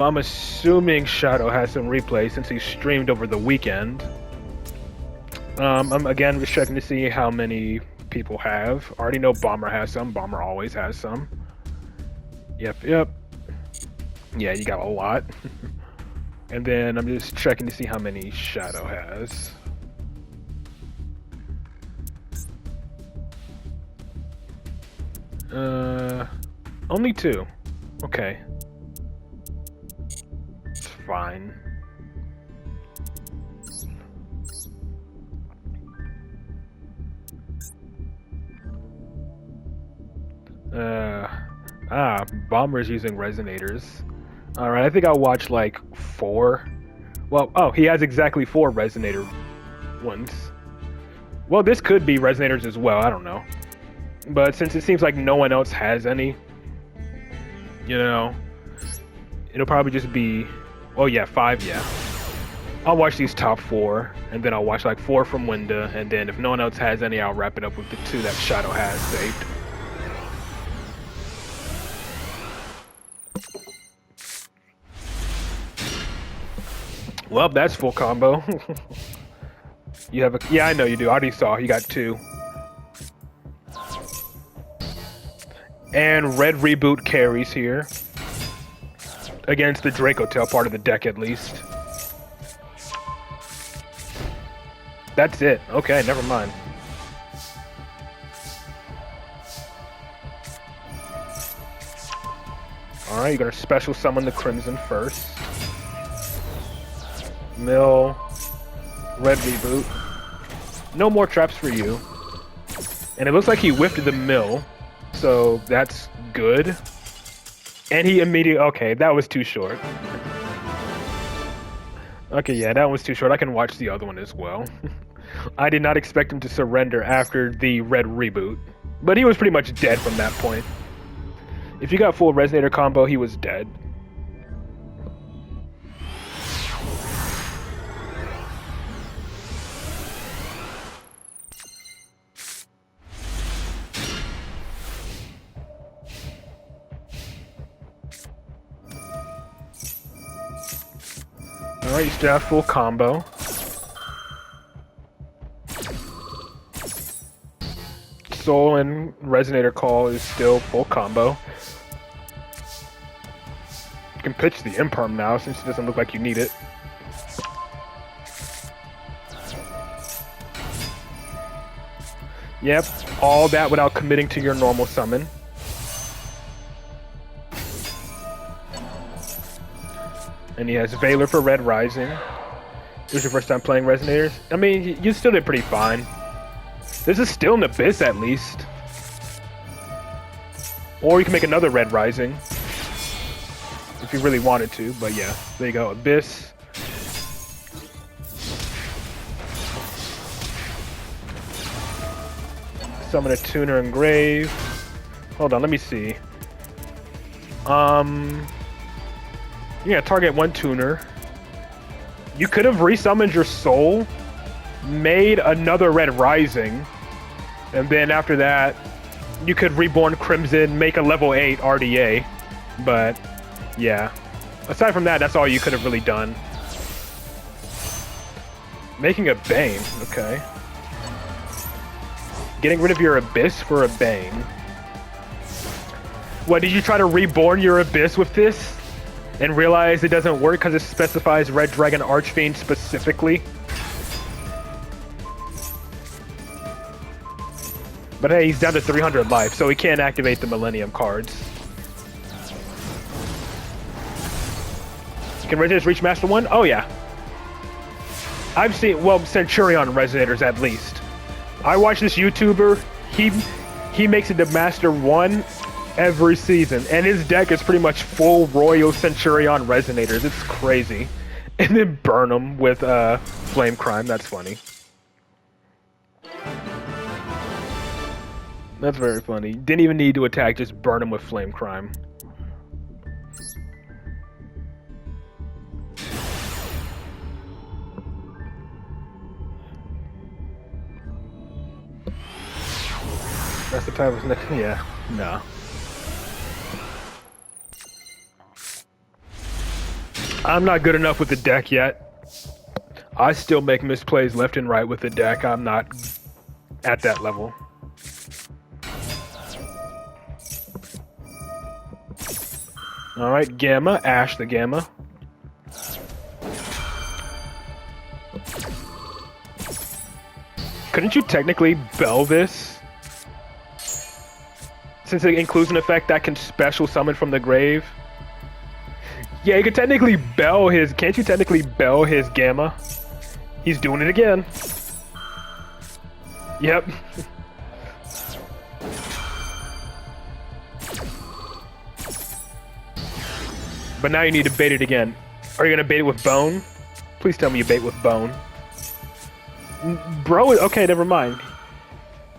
I'm assuming Shadow has some replay since he streamed over the weekend. I'm again just checking to see how many people have. I already know Bomber has some. Bomber always has some. Yep. Yeah, you got a lot. And then I'm just checking to see how many Shadow has. Only 2. Okay. It's fine. Bomber's using resonators. Alright, I think I'll watch like 4. Well, oh, he has exactly 4 resonator ones. Well, this could be resonators as well, I don't know. But since it seems like no one else has any, you know, it'll probably just be, oh yeah, 5, yeah. I'll watch these top 4, and then I'll watch like 4 from Winda, and then if no one else has any, I'll wrap it up with the 2 that Shadow has saved. Well, that's full combo. You have a, yeah, I know you do. I already saw. You got 2. And Red Reboot carries here. Against the Draco Tail part of the deck, at least. That's it. Okay, never mind. Alright, you're gonna special summon the Crimson first. Mill. Red Reboot. No more traps for you. And it looks like he whiffed the mill. So that's good. And he immediately... Okay, that was too short. Okay, yeah, that was too short. I can watch the other one as well. I did not expect him to surrender after the red reboot. But he was pretty much dead from that point. If you got full Resonator combo, he was dead. Alright, you still have full combo. Soul and Resonator Call is still full combo. You can pitch the Imperm now since it doesn't look like you need it. Yep, all that without committing to your normal summon. And he has Valor for Red Rising. It was your first time playing Resonators? I mean, you still did pretty fine. This is still an Abyss at least. Or you can make another Red Rising. If you really wanted to, but yeah. There you go, Abyss. Summon a Tuner and Grave. Hold on, let me see. Yeah, target 1 Tuner. You could have resummoned your Soul, made another Red Rising, and then after that, you could Reborn Crimson, make a level 8 RDA. But, yeah. Aside from that, that's all you could have really done. Making a Bane, okay. Getting rid of your Abyss for a Bane. What, did you try to Reborn your Abyss with this? And realize it doesn't work because it specifies Red Dragon Archfiend specifically? But hey, he's down to 300 life, so he can't activate the Millennium cards. Can Resonators reach Master 1? Oh yeah. I've seen, well, Centurion Resonators at least. I watch this YouTuber, he makes it to Master 1 every season, and his deck is pretty much full Royal Centurion Resonators. It's crazy. And then burn them with Flame Crime. That's funny. That's very funny. Didn't even need to attack, just burn him with Flame Crime. That's the type of next. Yeah, no. I'm not good enough with the deck yet. I still make misplays left and right with the deck. I'm not at that level. Alright, Gamma, Ash the Gamma. Couldn't you technically bell this? Since it includes an effect that can special summon from the grave? Yeah, you could technically bell his... Can't you technically bell his Gamma? He's doing it again. Yep. But now you need to bait it again. Are you gonna bait it with Bone? Please tell me you bait with Bone. Bro, okay, never mind.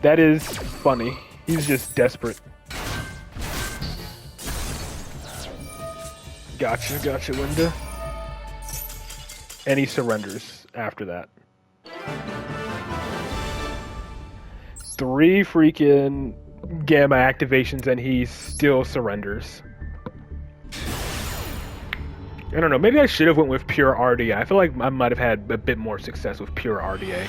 That is funny. He's just desperate. Gotcha, Linda. And he surrenders after that. 3 freaking Gamma activations and he still surrenders. I don't know, maybe I should have went with pure RDA. I feel like I might have had a bit more success with pure RDA.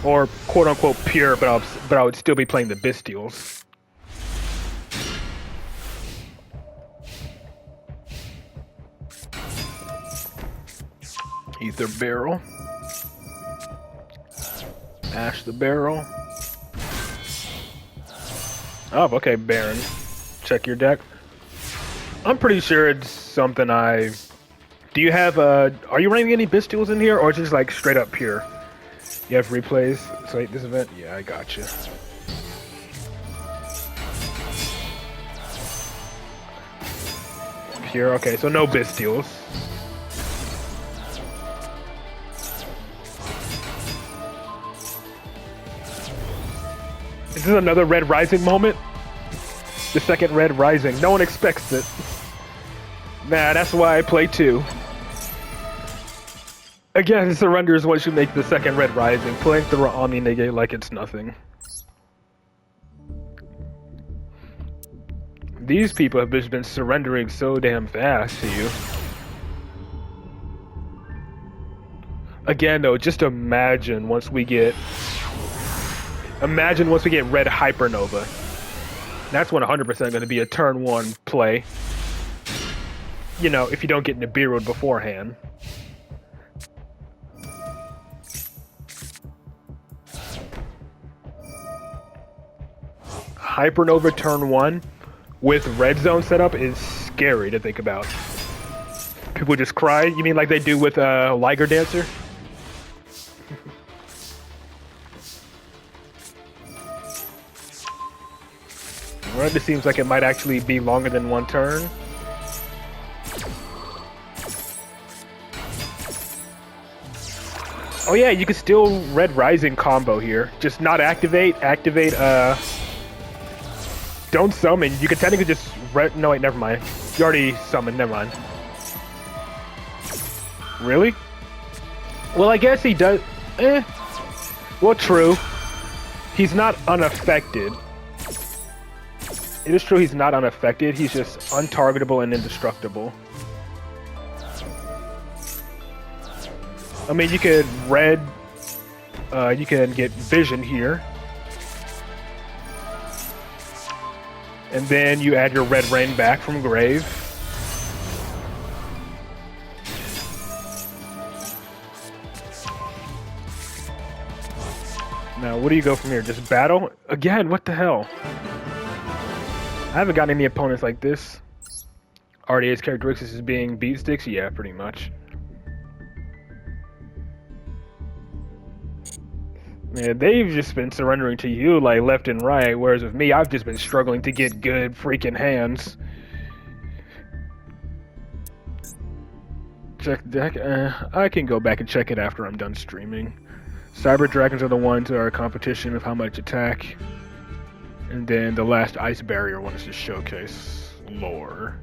Or quote-unquote pure, but I would still be playing the Bystials. Ether Barrel. Ash the Barrel. Oh, okay, Baron. Check your deck. I'm pretty sure it's something I... Do you have, are you running any Bystials in here, or is it just like straight up pure? You have replays? So wait, this event? Yeah, I got you. Pure, okay, so no Bystials. Is this another Red Rising moment? The second Red Rising. No one expects it. Nah, that's why I play 2. Again, surrenders once you make the second Red Rising. Playing through Omni Negate like it's nothing. These people have just been surrendering so damn fast to you. Again, though, just imagine once we get... Imagine once we get Red Hypernova. That's 100% going to be a turn 1 play. You know, if you don't get Nibiru'd beforehand. Hypernova turn 1 with Red Zone setup is scary to think about. People just cry? You mean like they do with Liger Dancer? Alright, this seems like it might actually be longer than 1 turn. Oh yeah, you can still Red Rising combo here. Just not activate, don't summon. You can technically just no wait, never mind. You already summoned, never mind. Really? Well, I guess he does, well, true. He's not unaffected. It is true he's not unaffected, he's just untargetable and indestructible. I mean, you could you can get Vision here. And then you add your Red Rain back from Grave. Now, what do you go from here? Just battle? Again, what the hell? I haven't gotten any opponents like this. RDA's characteristics is being beat sticks? Yeah, pretty much. Yeah, they've just been surrendering to you like left and right, whereas with me, I've just been struggling to get good freaking hands. Check deck. I can go back and check it after I'm done streaming. Cyber Dragons are the ones that are a competition of how much attack. And then the last Ice Barrier one is to showcase lore.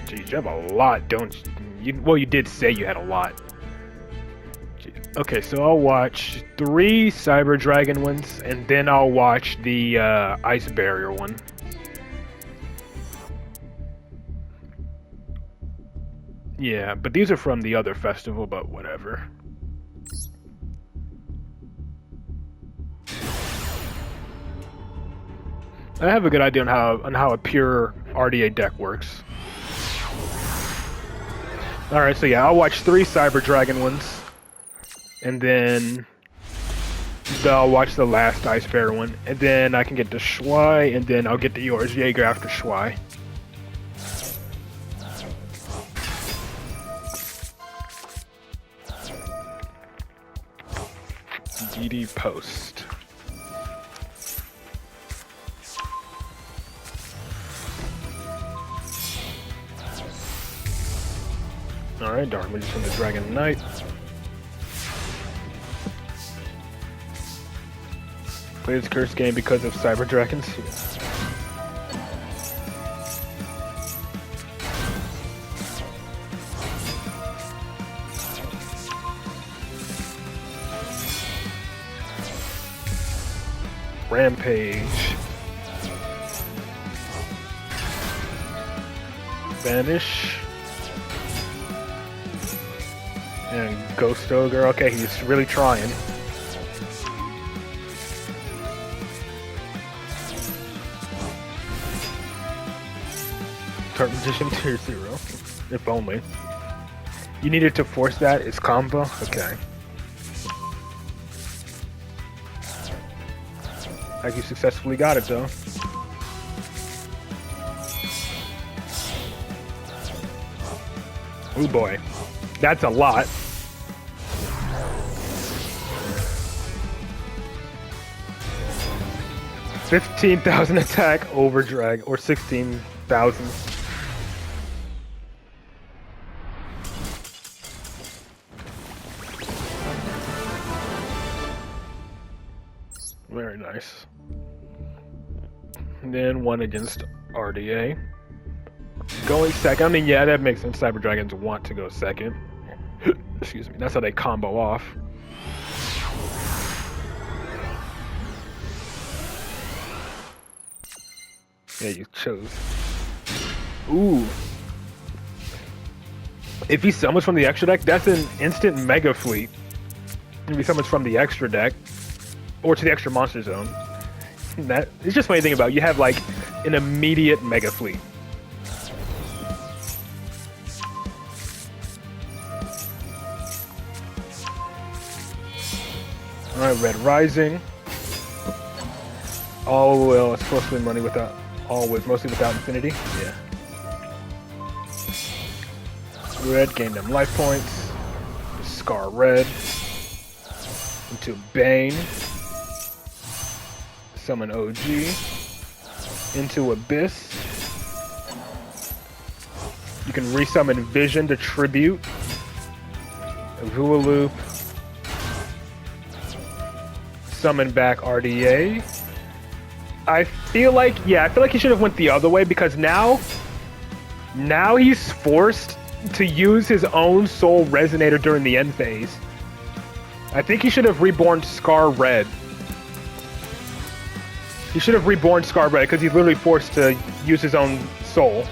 Jeez, you have a lot, don't you? Well, you did say you had a lot. Jeez. Okay, so I'll watch 3 Cyber Dragon ones, and then I'll watch the Ice Barrier one. Yeah, but these are from the other festival, but whatever. I have a good idea on how a pure RDA deck works. Alright, so yeah, I'll watch 3 Cyber Dragon ones. And then I'll watch the last Ice Bear one. And then I can get the Shui, and then I'll get the yours Jaeger after Shui. DD Post. Alright, Dark Magician the Dragon Knight. Played this cursed game because of Cyber Dragons. Rampage. Vanish. And Ghost Ogre. Okay, he's really trying. Dark Magician tier 0. If only. You needed to force that? It's combo? Okay. Like you successfully got it though. Oh boy. That's a lot. $15,000 attack over drag, or 16,000. Very nice. And then one against RDA. Going second. I mean, yeah, that makes sense. Cyber Dragons want to go second. Excuse me. That's how they combo off. Yeah, you chose. Ooh. If he summons from the extra deck, that's an instant Mega Fleet. If he summons from the extra deck, or to the extra monster zone. That it's just funny thing about it. You have like an immediate Mega Fleet. Alright, Red Rising. All will it's supposed to win money without always, mostly without infinity. Yeah. Red, gain them life points. Scar Red. Into Bane. Summon OG. Into Abyss. You can resummon Vision to Tribute. A Vua Loop. Summon back RDA. I feel like he should have went the other way because now he's forced to use his own Soul Resonator during the end phase. I think he should have reborn Scar Red. He should have reborn Scar Red because he's literally forced to use his own soul.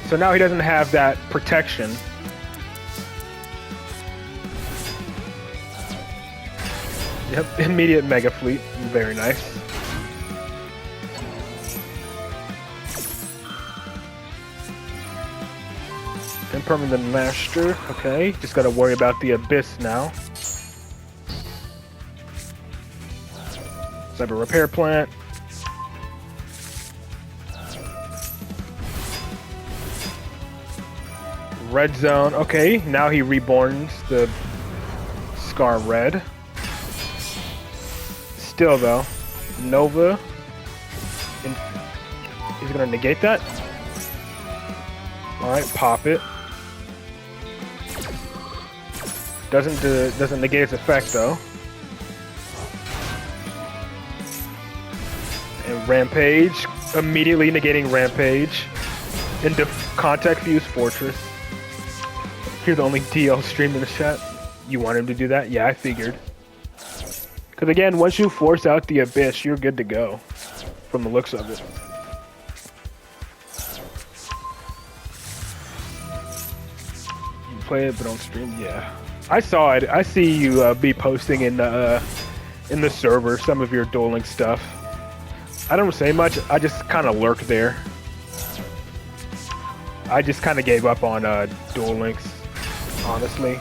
So now he doesn't have that protection. Yep, immediate Mega Fleet. Very nice. Impermanent Master. Okay, just gotta worry about the Abyss now. Cyber Repair Plant. Red Zone. Okay, now he reborns the Scar Red. Still though, Nova. He's gonna negate that. All right, pop it. Doesn't negate its effect though. And Rampage, immediately negating Rampage into Contact Fuse Fortress. You're the only DL streamed in the chat. You want him to do that? Yeah, I figured. Because again, once you force out the Abyss, you're good to go. From the looks of it. play it, but on stream, yeah. I saw it. I see you be posting in the server some of your Duel Links stuff. I don't say much. I just kind of lurk there. I just kind of gave up on Duel Links, honestly.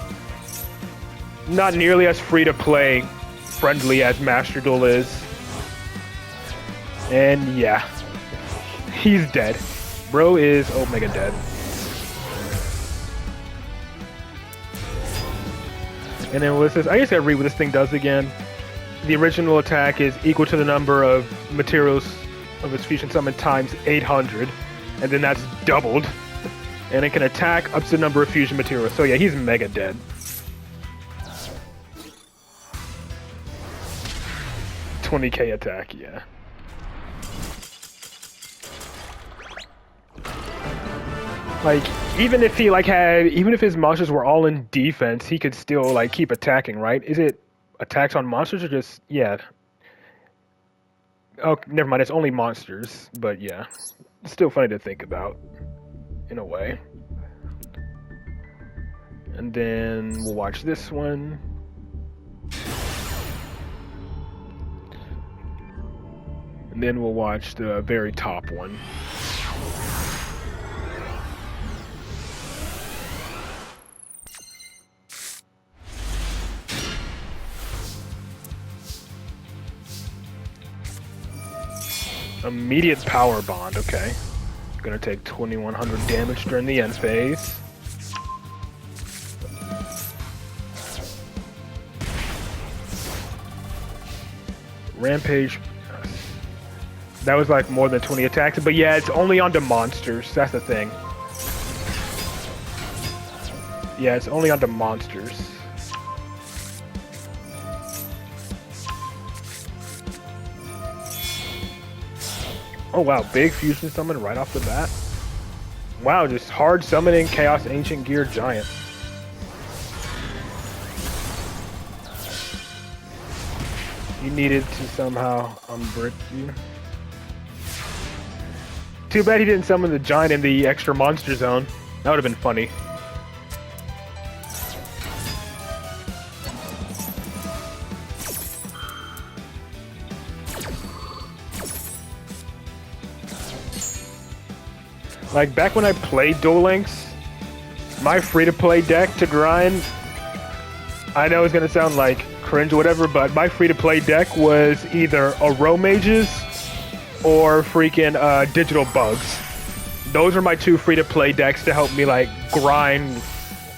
Not nearly as free to play friendly as Master Duel is. And yeah, he's dead. Bro is Omega dead. And then what's this? I guess I gotta read what this thing does again. The original attack is equal to the number of materials of its fusion summon times 800, and then that's doubled. And it can attack up to the number of fusion materials. So yeah, he's mega dead. $20k attack, yeah. Like, even if he even if his monsters were all in defense, he could still like keep attacking, right? Is it attacks on monsters or just, yeah. Oh, never mind, it's only monsters, but yeah. It's still funny to think about, in a way. And then we'll watch this one. And then we'll watch the very top one. Immediate power bond, okay. Gonna take 2100 damage during the end phase. Rampage. That was like more than 20 attacks, but yeah, it's only onto monsters. That's the thing. Yeah, it's only onto monsters. Oh wow, big fusion summon right off the bat. Wow, just hard summoning Chaos Ancient Gear Giant. You needed to somehow unbrick you. Too bad he didn't summon the giant in the extra monster zone. That would have been funny. Like, back when I played Duel Links, my free-to-play deck to grind, I know it's gonna sound like cringe or whatever, but my free-to-play deck was either Aro Mages or freaking Digital Bugs. Those are my two free-to-play decks to help me, like, grind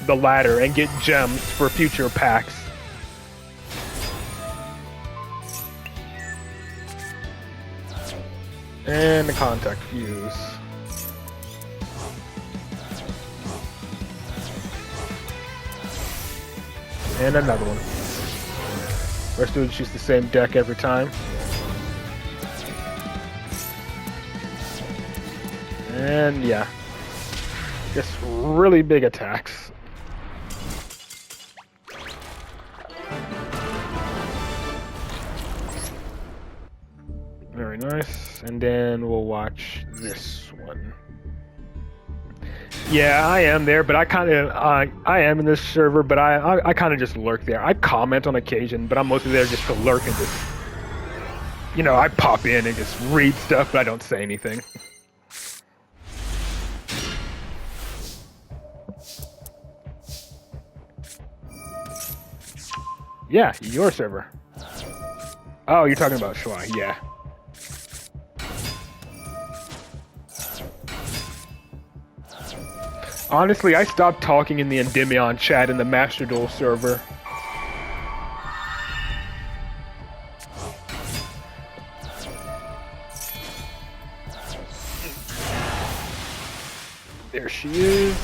the ladder and get gems for future packs. And the Contact Fuse. And another one. Rest of it just the same deck every time. And yeah. Just really big attacks. Very nice. And then we'll watch this one. Yeah, I am there, but I am in this server, but I kind of just lurk there. I comment on occasion, but I'm mostly there just to lurk and just, you know, I pop in and just read stuff, but I don't say anything. Yeah, your server. Oh, you're talking about Shuai, yeah. Honestly, I stopped talking in the Endymion chat in the Master Duel server. There she is.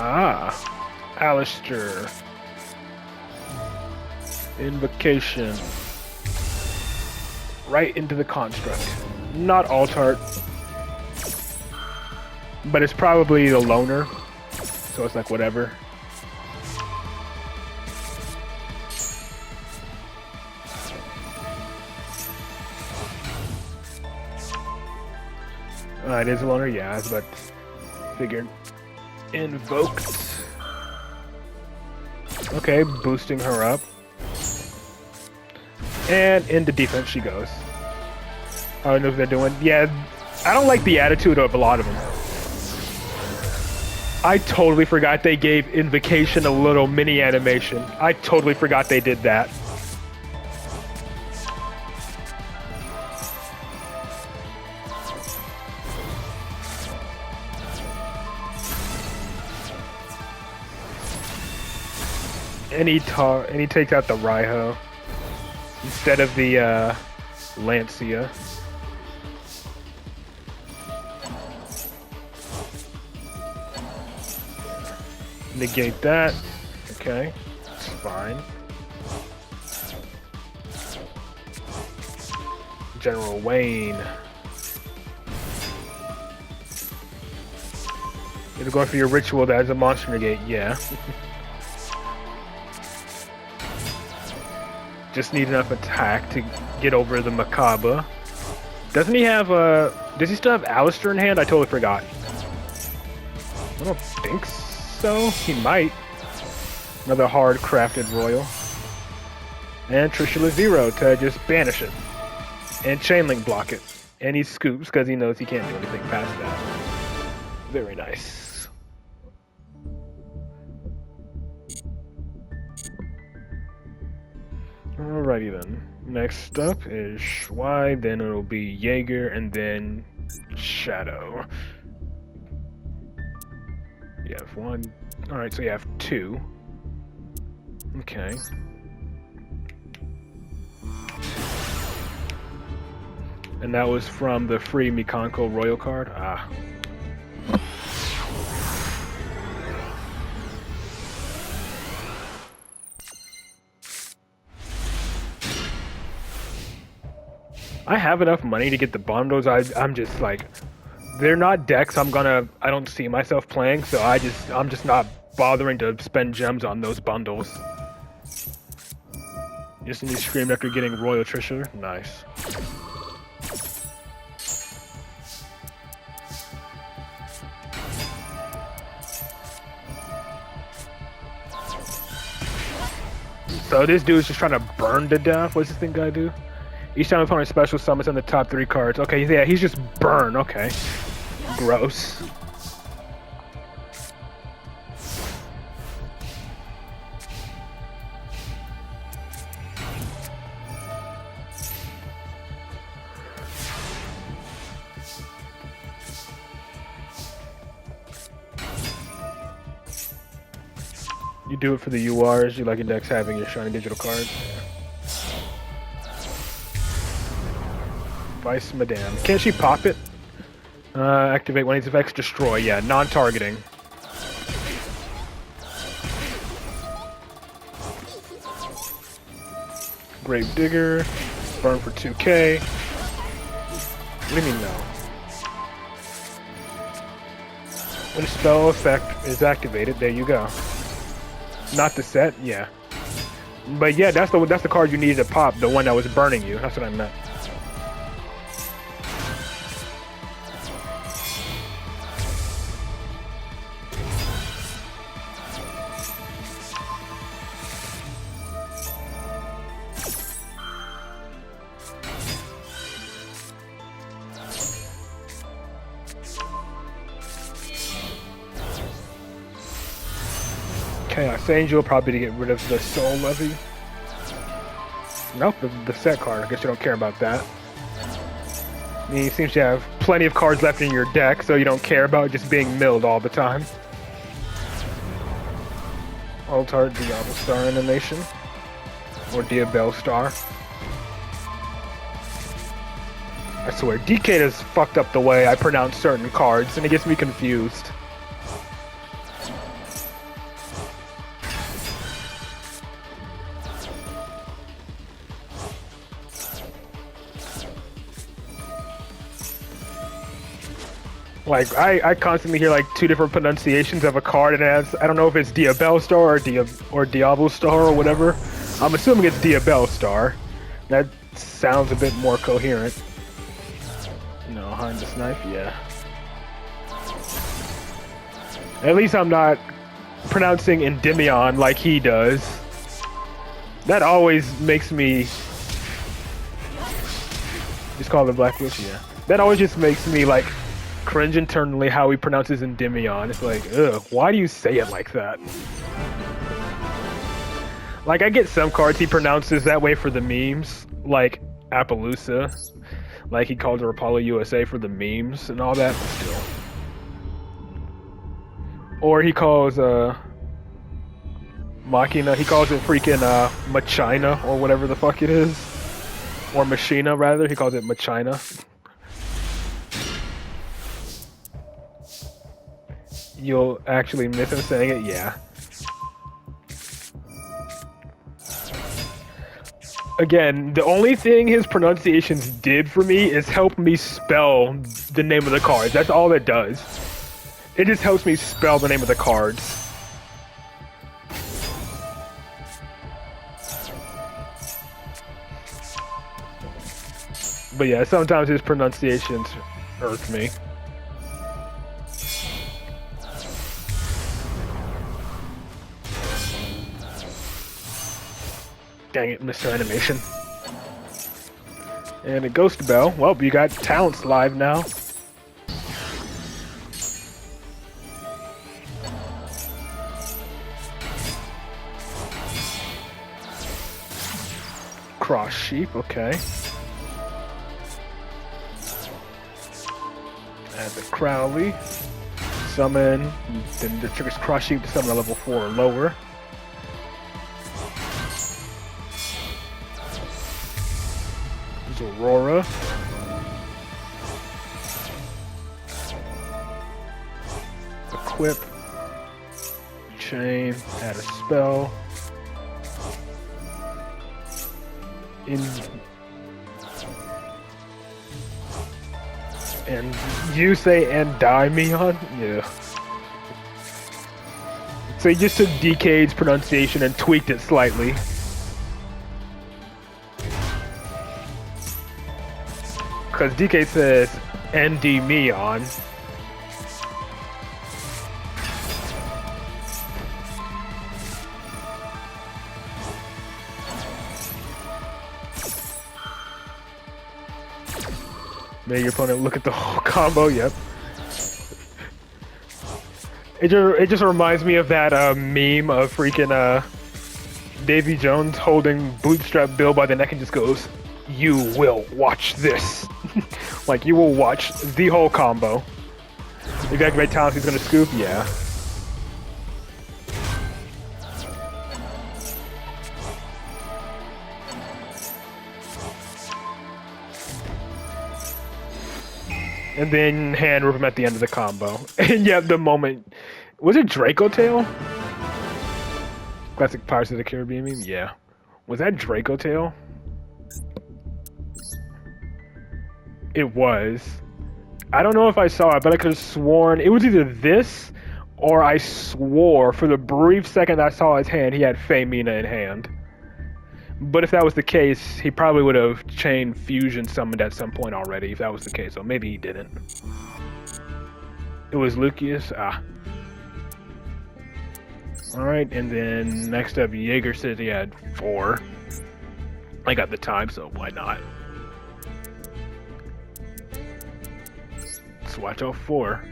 Ah, Alistair. Invocation. Right into the construct. Not Altart. But it's probably the loner. So it's like whatever. It is a loner, yeah, I was about to figure. Invoked. Okay, boosting her up. And into defense she goes. I don't know what they're doing. Yeah, I don't like the attitude of a lot of them. I totally forgot they gave Invocation a little mini animation. I totally forgot they did that. And he takes out the Raiho instead of the Lancia. Negate that. Okay, it's fine. General Wayne. You're going for your ritual that has a monster negate, yeah. Just need enough attack to get over the Macabre. Doesn't he have does he still have Alistair in hand? I totally forgot. I don't think so. He might. Another hard crafted royal. And Trishula Zero to just banish it. And Chainlink block it. And he scoops because he knows he can't do anything past that. Very nice. Alrighty then. Next up is Shuai, then it'll be Jaeger, and then Shadow. You have one. Alright, so you have two. Okay. And that was from the free Mikanko Royal card? Ah. I have enough money to get the bundles. I'm just like, they're not decks I don't see myself playing, so I'm just not bothering to spend gems on those bundles. Just need to scream after getting Royal Trisha. Nice. So this dude's just trying to burn to death. What's this thing guy do? Each time opponent special summons on the top 3 cards. Okay, yeah, he's just burn. Okay. Gross. You do it for the URs. You like index having your shiny digital cards. Vice Madame. Can't she pop it? Activate when its effects destroy. Yeah, non-targeting. Grave Digger. Burn for 2k. What do you mean no? When a spell effect is activated, there you go. Not the set? Yeah. But yeah, that's the card you needed to pop, the one that was burning you. That's what I meant. Chaos Angel, probably to get rid of the Soul Levy. Nope, the set card. I guess you don't care about that. I mean, it seems you have plenty of cards left in your deck, so you don't care about just being milled all the time. Altar Diablo Star animation. Or Diabel Star. I swear, DK has fucked up the way I pronounce certain cards, and it gets me confused. Like, I constantly hear like 2 different pronunciations of a card, and it has, I don't know if it's Diabel Star or Diablo Star or whatever. I'm assuming it's Diabel Star. That sounds a bit more coherent. No, Heinz Knife, yeah. At least I'm not pronouncing Endymion like he does. That always makes me... Just call it Black Witch, yeah. That always just makes me, like, cringe internally how he pronounces Endymion. It's like, ugh, why do you say it like that? Like, I get some cards he pronounces that way for the memes, like Appaloosa. Like, he calls her Apollo USA for the memes and all that, but still. Or he calls, Machina, he calls it freaking, Machina, or whatever the fuck it is. Or Machina, rather, he calls it Machina. You'll actually miss him saying it? Yeah. Again, the only thing his pronunciations did for me is help me spell the name of the cards. That's all it does. It just helps me spell the name of the cards. But yeah, sometimes his pronunciations irk me. Dang it, Mr. Animation. And a Ghost Bell. Well, you got Talents live now. Cross Sheep, okay. Add the Crowley. Summon. Then the triggers Cross Sheep to summon a level 4 or lower. Aurora. Equip. Chain. Add a spell. And you say Endymion? Yeah. So he just took DK's pronunciation and tweaked it slightly. Because DK says Endymion. Make your opponent look at the whole combo, yep. It just reminds me of that meme of freaking Davy Jones holding Bootstrap Bill by the neck and just goes, "You will watch this." Like, you will watch the whole combo. If you activate talents, he's gonna scoop? Yeah. And then hand rip him at the end of the combo. And yeah, the moment... Was it Draco Tail? Classic Pirates of the Caribbean meme? Yeah. Was that Draco Tail? It was. I don't know if I saw it, but I could have sworn it was either this or I swore for the brief second I saw his hand, he had Femina in hand. But if that was the case, he probably would have Chain Fusion summoned at some point already, if that was the case, so maybe he didn't. It was Lucius? Ah. Alright, and then next up, Jaeger said he had 4. I got the time, so why not? Let's watch out 4.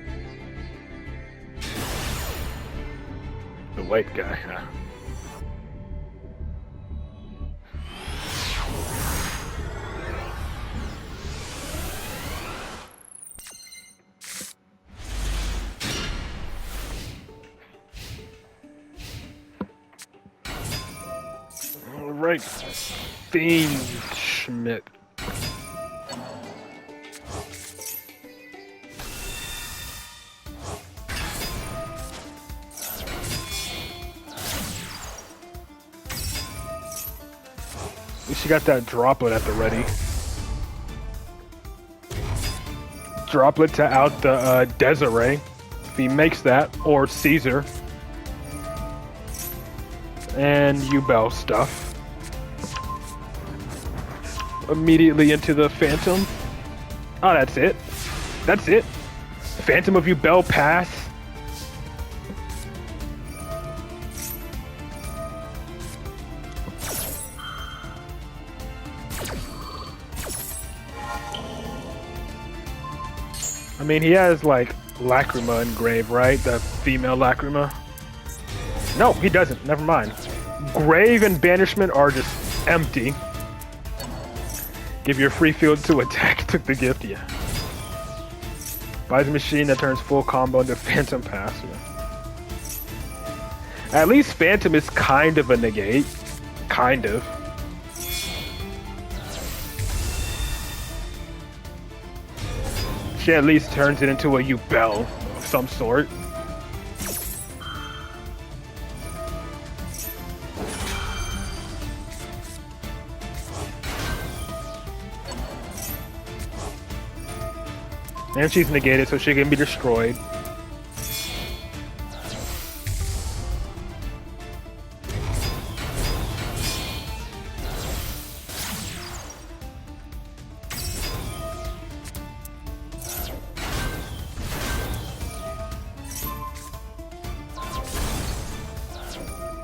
The white guy, huh? Alright, Fiend Schmidt. She got that droplet at the ready. Droplet to out the Desiree, if he makes that, or Caesar. And Ubel stuff. Immediately into the Phantom. Oh, that's it. That's it. Phantom of Ubel pass. mean, he has like Lacrima in Grave, right? The female Lacrima. No, he doesn't. Never mind. Grave and Banishment are just empty. Give your free field to attack. Took the gift, yeah. Buys a machine that turns full combo into Phantom Pass. Yeah. At least Phantom is kind of a negate. Kind of. She at least turns it into a Yubel of some sort. And she's negated, so she can be destroyed.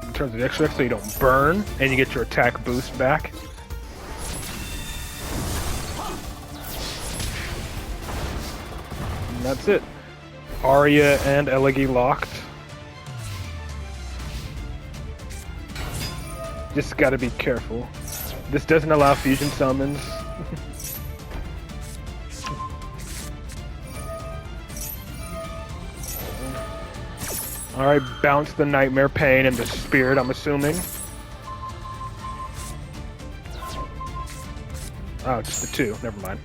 In terms of extra, so you don't burn, and you get your attack boost back. And that's it. Arya and Elegi locked. Just gotta be careful. This doesn't allow fusion summons. Alright, bounce the Nightmare Pain and the Spirit, I'm assuming. Oh, just the two, never mind.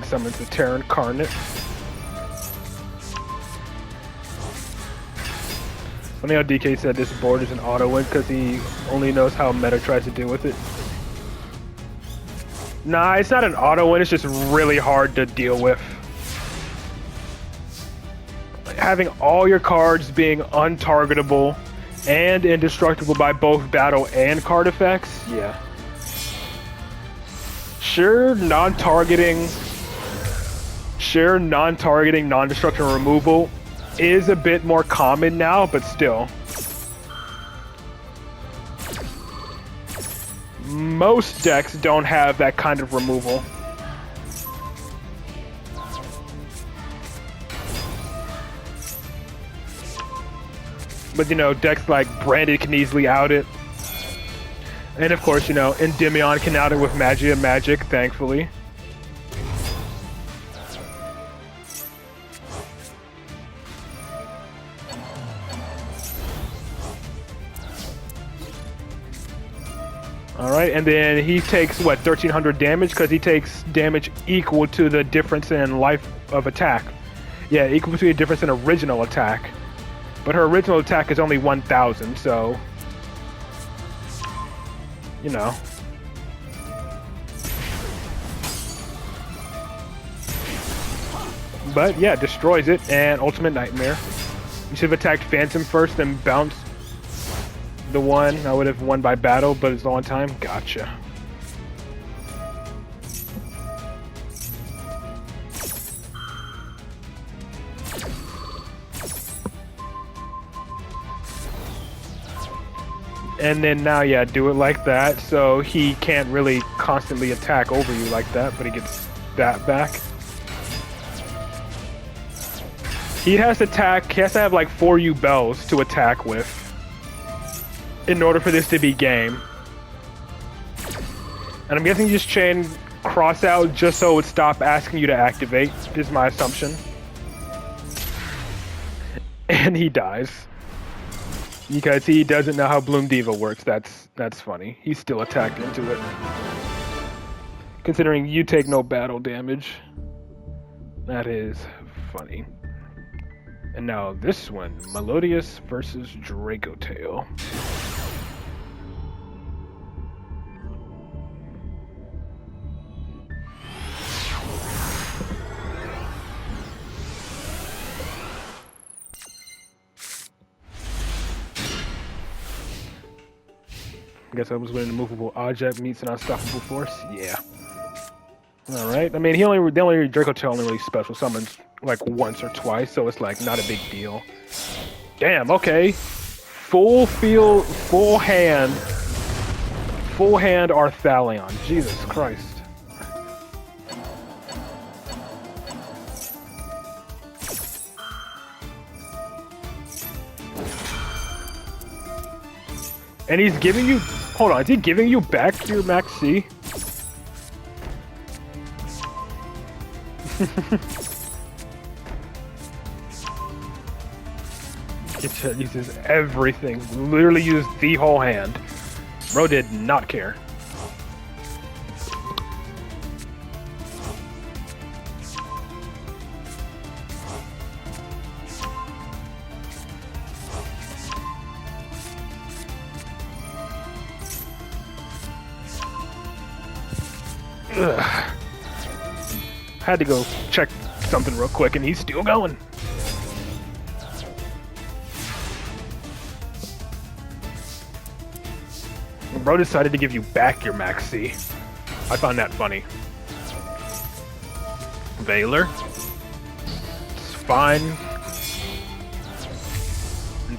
Summons the Terra Incarnate. Funny how DK said this board is an auto win because he only knows how meta tries to deal with it. Nah, it's not an auto win, it's just really hard to deal with. Having all your cards being untargetable and indestructible by both battle and card effects, yeah. Sure, non-targeting, non-destruction removal is a bit more common now, but still. Most decks don't have that kind of removal. But you know, decks like Branded can easily out it. And of course, you know, Endymion can out it with Magia Magic, thankfully. Alright, and then he takes, what, 1300 damage? Because he takes damage equal to the difference in life of attack. Yeah, equal to the difference in original attack. But her original attack is only 1000, so... You know. But yeah, destroys it, and Ultimate Nightmare. You should have attacked Phantom first, then bounced the one. I would have won by battle, but it's on time. Gotcha. And then now, yeah, do it like that, so he can't really constantly attack over you like that, but he gets that back. He has to have like 4 Yubels to attack with in order for this to be game. And I'm guessing you just chain cross out just so it would stop asking you to activate, is my assumption. And he dies. Because he doesn't know how Bloom Diva works. That's funny. He's still attacked into it. Considering you take no battle damage. That is funny. And now this one, Melodious versus Dracotail. I guess I was winning the movable object meets an unstoppable force. Yeah. All right. I mean, the only Dracotail only really special summons like once or twice, so it's like not a big deal. Damn. Okay. Full hand Arthalion. Jesus Christ. And he's giving you... Hold on, is he giving you back your Max C? It uses everything. Literally used the whole hand. Bro did not care. Ugh. Had to go check something real quick, and he's still going. Bro decided to give you back your Max C. I found that funny. Veiler. It's fine.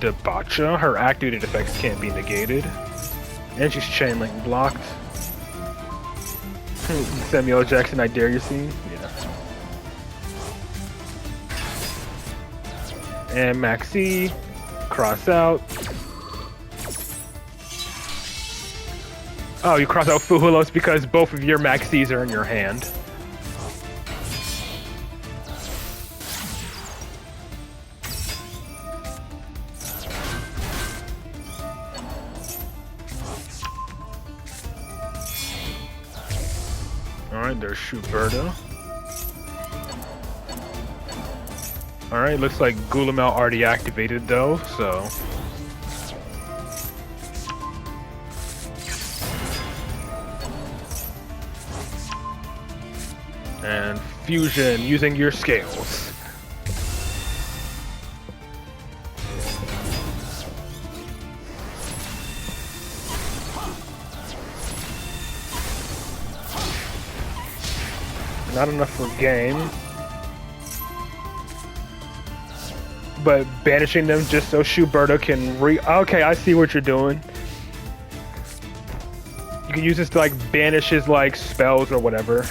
Debacha. Her activated effects can't be negated. And she's chain link blocked. Samuel L. Jackson, I dare you scene. Yeah. And Maxi, cross out. Oh, you cross out Fuhulos because both of your Maxis are in your hand. Alright, there's Schuberta. Alright, looks like Gulamel already activated though, so... And fusion using your scales. Not enough for game. But banishing them just so Schuberta can Okay, I see what you're doing. You can use this to like banish his like spells or whatever.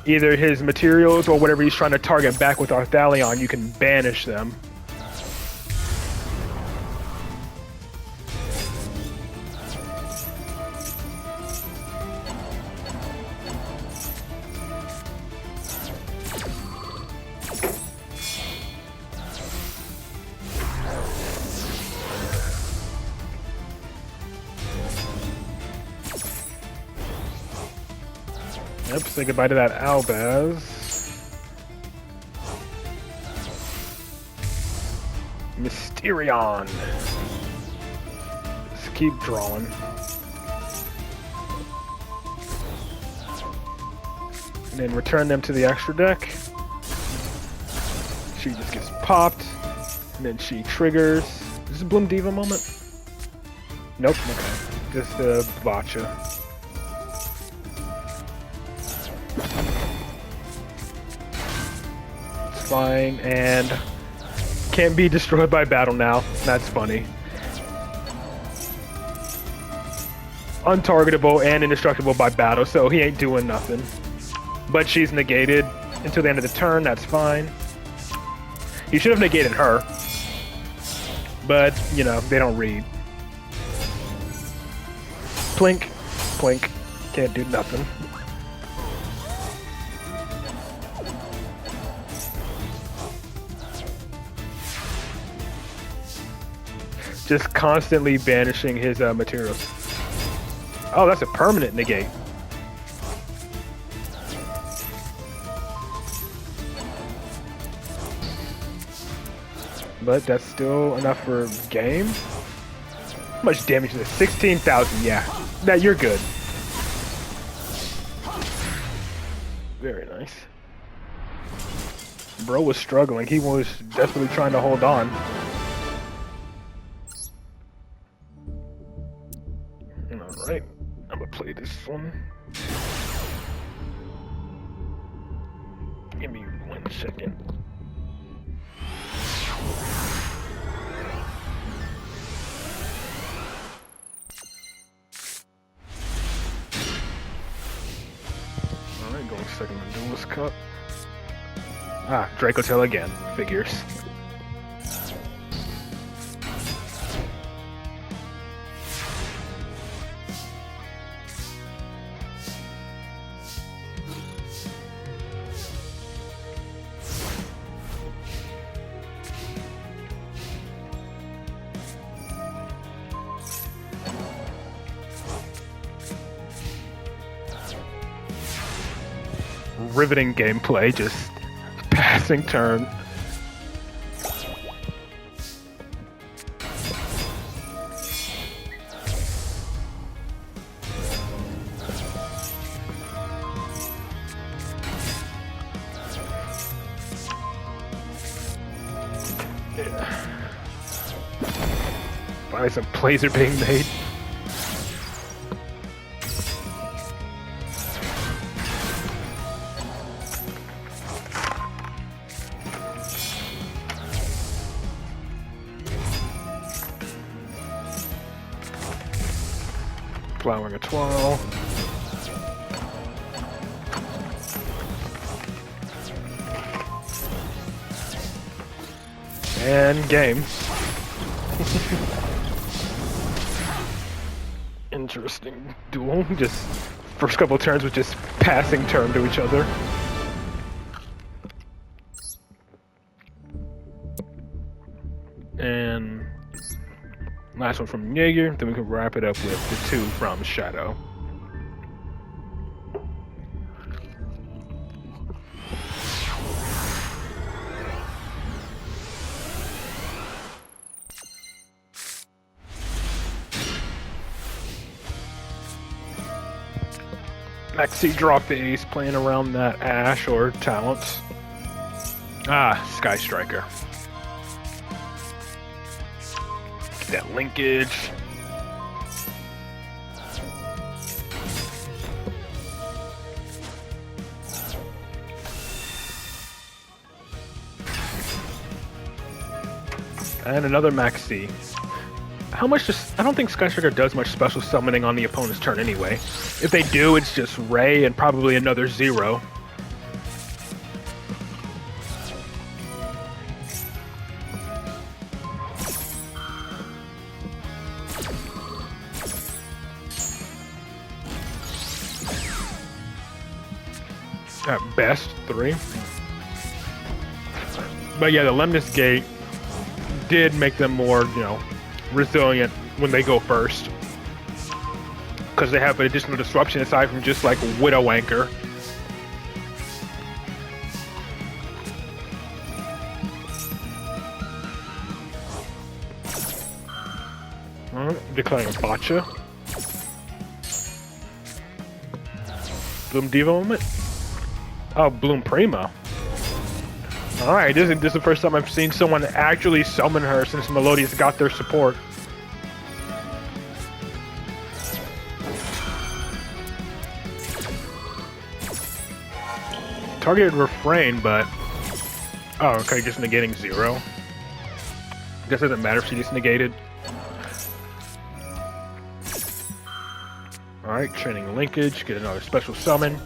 Either his materials or whatever he's trying to target back with Arthalion, you can banish them. Yep, say goodbye to that Albaz. Mysterion. Just keep drawing. And then return them to the extra deck. She just gets popped. And then she triggers. Is this a Bloom Diva moment? Nope, okay. Just a Vacha. Fine, and can't be destroyed by battle now. That's funny. Untargetable and indestructible by battle, so he ain't doing nothing. But she's negated until the end of the turn, that's fine. You should have negated her. But, you know, they don't read. Plink, plink, can't do nothing. Just constantly banishing his materials. Oh, that's a permanent negate. But that's still enough for game. How much damage is this? 16,000, yeah. That you're good. Very nice. Bro was struggling. He was desperately trying to hold on. Alright, I'm gonna play this one. Give me 1 second. Alright, going second in Duelist Cup. Ah, Dracotail again. Figures. riveting gameplay, just passing turn. Finally some plays are being made. Plowing a 12. And game. Interesting duel. Just first couple turns with just passing turn to each other. And last one from Jaeger, then we can wrap it up with the 2 from Shadow. Maxi dropped the ace, playing around that Ash or Talents. Ah, Sky Striker. Get that linkage. And another Maxi. How much I don't think Sky Striker does much special summoning on the opponent's turn anyway. If they do, it's just Ray and probably another 0. At best, 3. But yeah, the Lemnis Gate did make them more, resilient when they go first. Because they have an additional disruption aside from just like Widow Anchor. Declaring a Botcha. Bloom Diva moment? Oh, Bloom Prima. Alright, this is the first time I've seen someone actually summon her since Melodious got their support. Targeted Refrain, but... Oh, okay, just negating 0. I guess it doesn't matter if she gets negated. Alright, training linkage, get another special summon.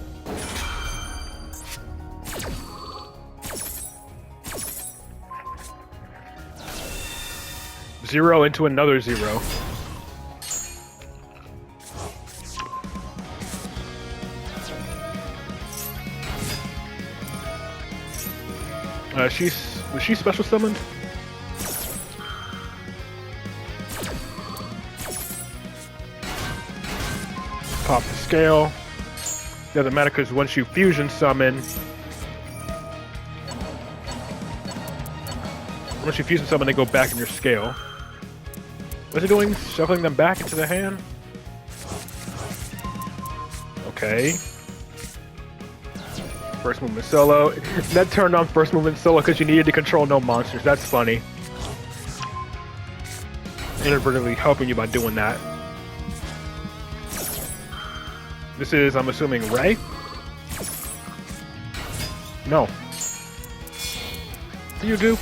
Zero into another 0. Was she special summoned? Pop the scale. Doesn't matter because once you fusion summon, they go back in your scale. What's it doing? Shuffling them back into the hand? Okay. First movement solo. That turned on first movement solo because you needed to control no monsters. That's funny. Inadvertently helping you by doing that. This is, I'm assuming, Ray? No. What do you do?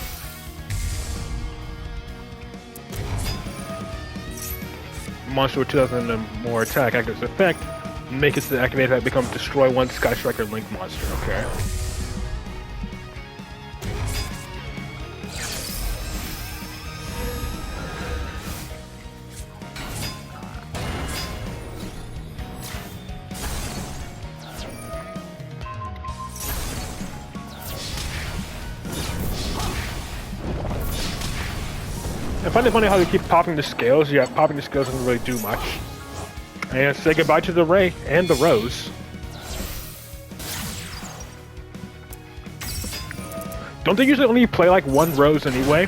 Monster with 2,000 and more attack activates effect. Make it to activate effect become destroy one Sky Striker Link monster. Okay. I find it funny how they keep popping the scales, yet popping the scales doesn't really do much. And say goodbye to the Ray and the Rose. Don't they usually only play like one rose anyway?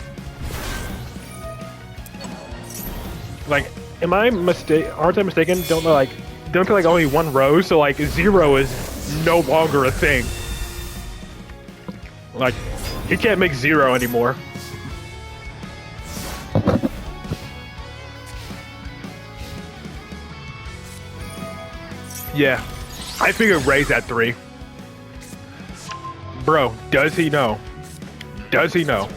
Like, am I aren't I mistaken? Don't play like only one rose, so like 0 is no longer a thing. Like, he can't make 0 anymore. Yeah, I figured Ray's at 3. Bro, does he know? Does he know?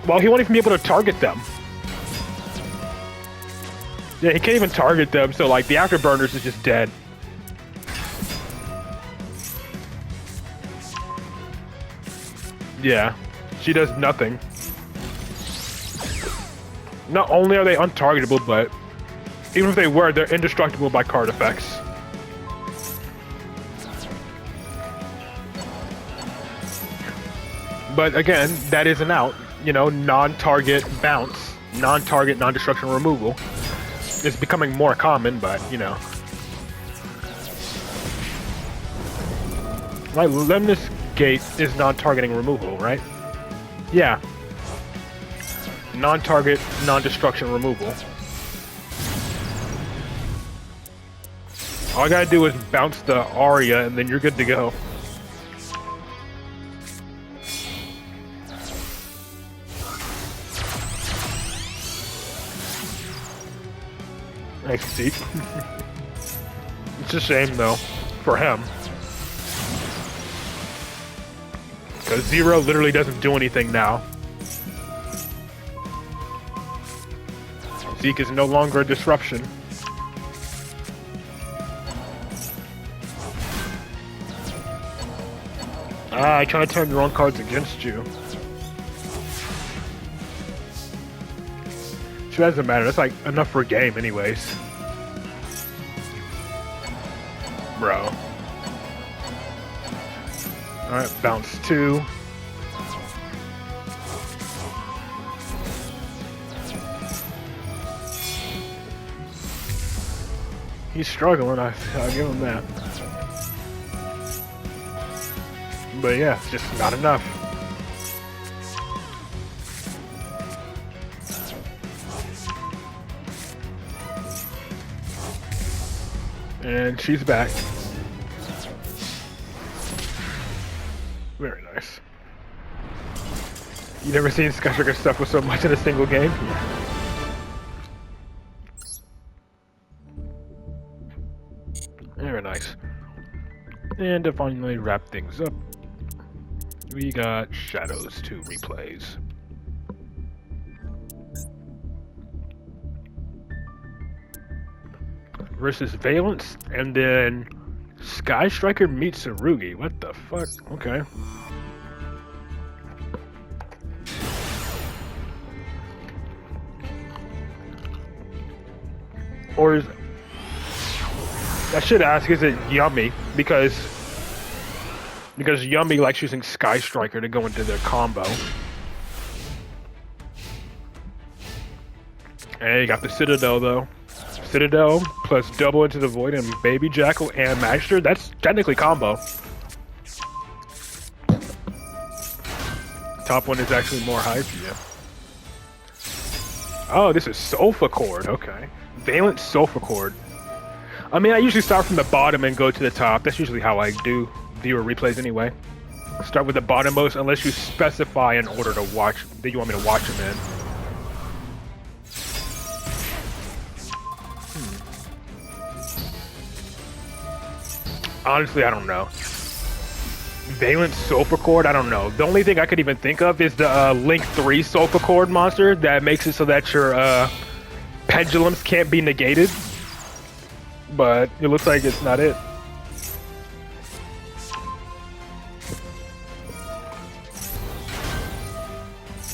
Well, he won't even be able to target them. Yeah, he can't even target them, so like the afterburners is just dead. Yeah, she does nothing. Not only are they untargetable, but even if they were, they're indestructible by card effects. But again, that is an out. You know, non-target bounce, non-target, non-destruction removal. It's becoming more common, but you know. Like, Lemnis Gate is non-targeting removal, right? Yeah. Non-target, non-destruction removal. All I gotta do is bounce the Aria, and then you're good to go. Nice seat. It's a shame, though, for him. Because 0 literally doesn't do anything now. Zeke is no longer a disruption. I try to turn your own cards against you. It doesn't matter, that's like enough for a game anyways. Bro. Alright, bounce 2. He's struggling, I'll give him that. But yeah, it's just not enough. And she's back. Very nice. You never seen Sky Striker stuff with so much in a single game? Very nice. And to finally wrap things up, we got Shadows 2 replays. Versus Valence, and then Sky Striker meets Tsurugi. What the fuck? Okay. Or is... I should ask, is it Yummy? Because Yummy likes using Sky Striker to go into their combo. And you got the Citadel, though. Citadel plus double into the Void and Baby Jackal and Magister, that's technically combo. Top one is actually more hype, yeah. Oh, this is Sulfa Chord, okay. Valent Sulfa Chord. I mean, I usually start from the bottom and go to the top. That's usually how I do viewer replays anyway. Start with the bottommost unless you specify an order to watch that you want me to watch them in. Honestly, I don't know. Valent Sulfa Chord, I don't know. The only thing I could even think of is the Link 3 Sulfa Chord monster that makes it so that your pendulums can't be negated. But it looks like it's not it.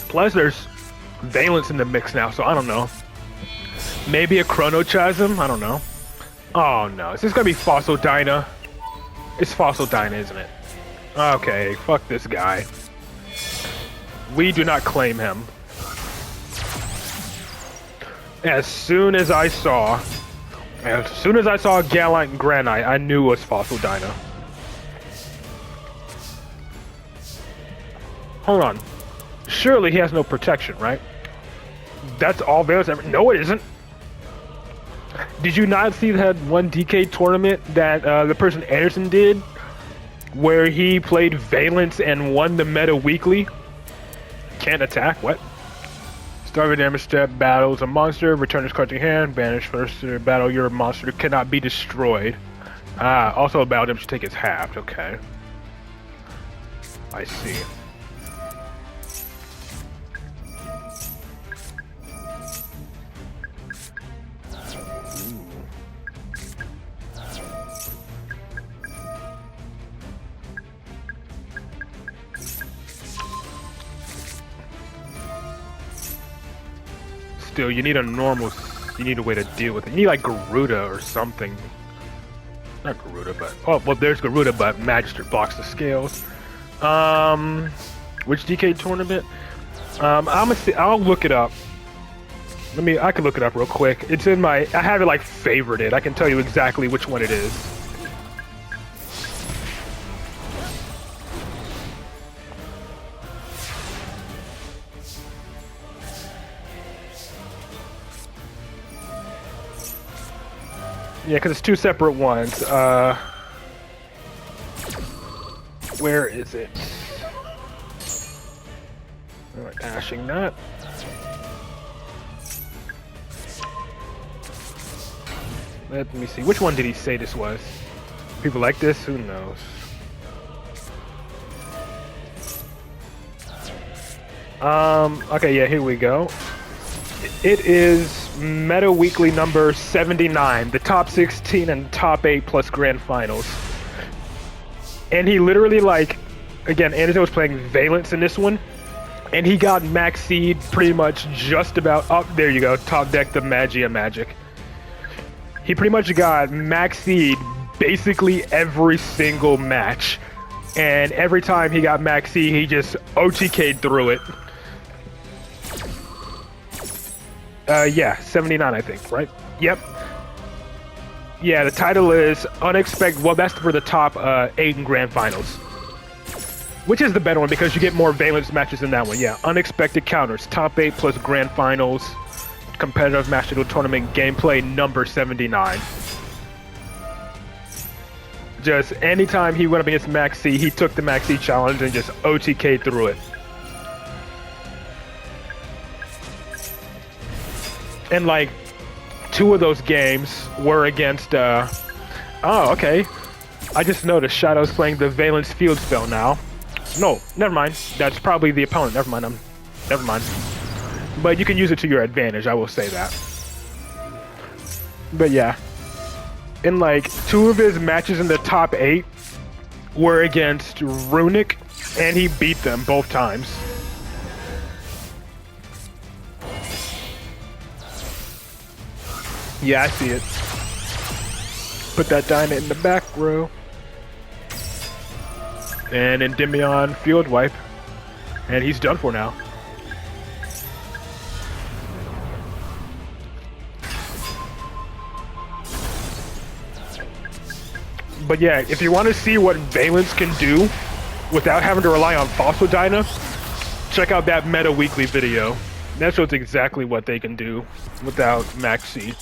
Plus, there's Valence in the mix now, so I don't know. Maybe a Chronochasm? I don't know. Oh no, is this gonna be Fossil Dyna? It's Fossil Dyna, isn't it? Okay, fuck this guy. We do not claim him. As soon as I saw Galite and Granite, I knew it was Fossil Dyna. Hold on. Surely he has no protection, right? That's all Valence ever. No, it isn't. Did you not see that one DK tournament that the person Anderson did, where he played Valence and won the meta weekly? Can't attack. What? Start a damage step. Battles a monster. Return his card to your hand. Banish first battle. Your monster cannot be destroyed. Ah, also a battle damage to take is halved. Okay. I see. Still, you need a normal. You need a way to deal with it. You need like Garuda or something. Not Garuda, but well, there's Garuda, but Magister blocks the scales. Which DK tournament? I'm gonna see. I'll look it up. I can look it up real quick. It's in my. I have it like favorited. I can tell you exactly which one it is. Yeah, because it's two separate ones. Where is it? Alright, Ashing Nut. Let me see. Which one did he say this was? People like this? Who knows? Okay, yeah, here we go. It is Meta Weekly number 79, the top 16 and top 8 plus grand finals. And he literally, like, again, Anderson was playing Valence in this one, and he got max seed pretty much just about, oh, there you go, top deck the Magia Magic. He pretty much got max seed basically every single match. And every time he got max seed, he just OTK'd through it. Yeah, 79, I think, right? Yep. Yeah, the title is Unexpected. Well, that's for the top 8 in Grand Finals. Which is the better one because you get more Valence matches in that one. Yeah, Unexpected Counters, top 8 plus Grand Finals, competitive Master Duel Tournament gameplay number 79. Just anytime he went up against Maxi, he took the Maxi challenge and just OTK'd through it. And like, 2 of those games were against, oh, okay. I just noticed Shadow's playing the Valence Field spell now. No, never mind. That's probably the opponent. Never mind. Never mind. But you can use it to your advantage, I will say that. But yeah. In like, 2 of his matches in the top 8 were against Runic, and he beat them both times. Yeah, I see it. Put that Dyna in the back row. And Endymion field wipe. And he's done for now. But yeah, if you want to see what Valence can do without having to rely on Fossil Dyna, check out that Meta Weekly video. That shows exactly what they can do without Maxi.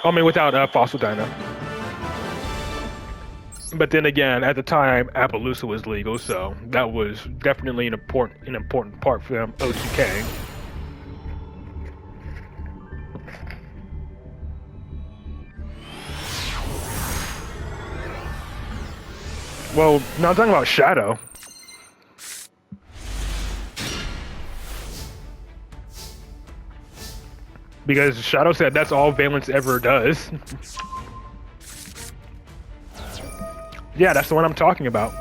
I mean, without Fossil Dyna. But then again, at the time, Appaloosa was legal, so that was definitely an important part for them OTK. Well, now I'm talking about Shadow. Because Shadow said that's all Valence ever does. Yeah, that's the one I'm talking about.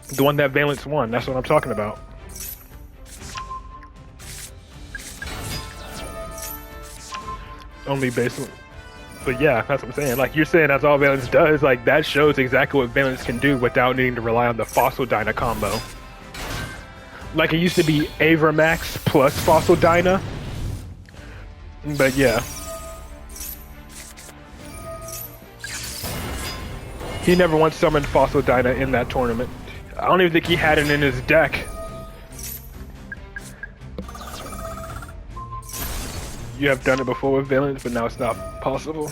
The one that Valence won, that's what I'm talking about. Only basically. But yeah, that's what I'm saying. Like, you're saying that's all Valence does, like, that shows exactly what Valence can do without needing to rely on the Fossil Dyna combo. Like, it used to be Avermax plus Fossil Dyna. But yeah. He never once summoned Fossil Dyna in that tournament. I don't even think he had it in his deck. You have done it before with villains, but now it's not possible.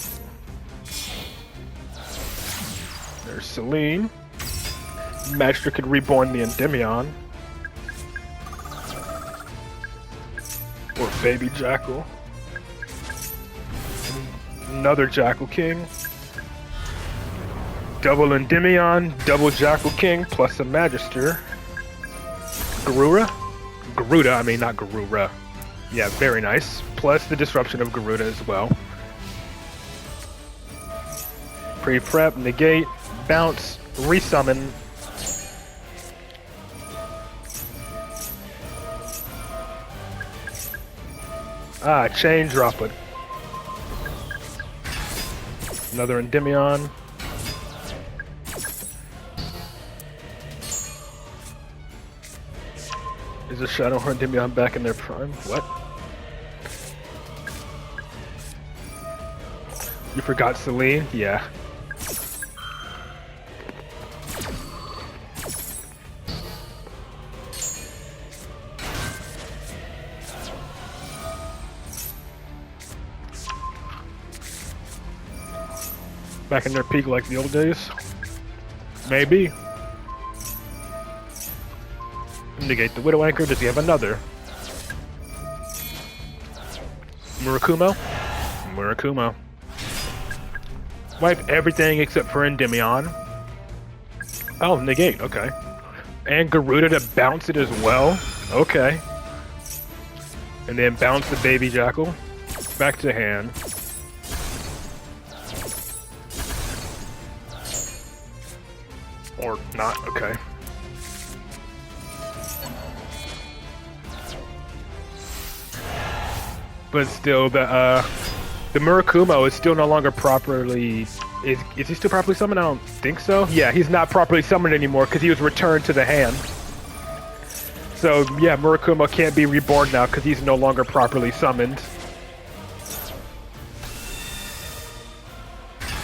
There's Celine. Magister could reborn the Endymion. Or Baby Jackal. Another Jackal King. Double Endymion, double Jackal King, plus a Magister. Garuda? Garuda, I mean not Garura. Yeah, very nice. Plus the disruption of Garuda as well. Pre-prep, negate, bounce, resummon. Ah, chain droplet. Another Endymion. Is the Shadow Horn Endymion back in their prime? What? You forgot Celine? Yeah. Back in their peak like the old days? Maybe. Negate the Widow Anchor. Does he have another? Murakumo? Murakumo. Wipe everything except for Endymion. Oh, negate. Okay. And Garuda to bounce it as well. Okay. And then bounce the Baby Jackal. Back to hand. Or not. Okay. But still, the Murakumo is still no longer properly... Is he still properly summoned? I don't think so. Yeah, he's not properly summoned anymore because he was returned to the hand. So, yeah, Murakumo can't be reborn now because he's no longer properly summoned.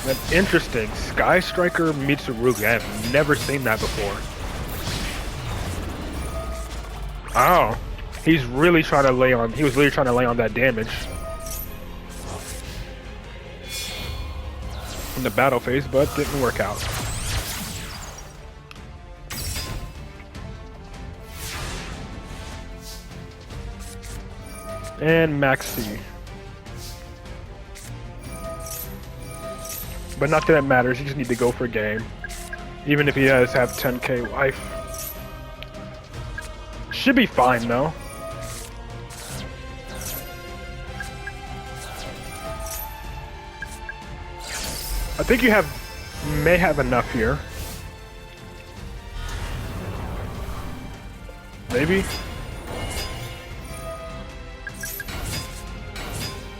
That's interesting. Sky Striker Mitsurugi. I've never seen that before. Oh. He's really trying to lay on... He was really trying to lay on that damage. In the battle phase, but didn't work out. And Maxi. But not that it matters, you just need to go for a game. Even if he does have 10k life. Should be fine though. I think you may have enough here. Maybe?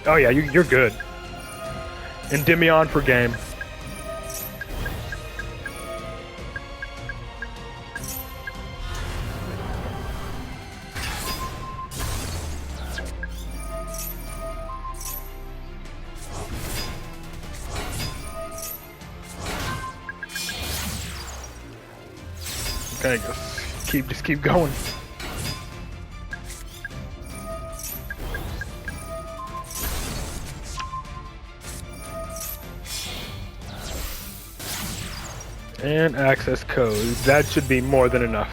Oh yeah, you're good. Endymion for game. Okay, just keep going. And access code. That should be more than enough.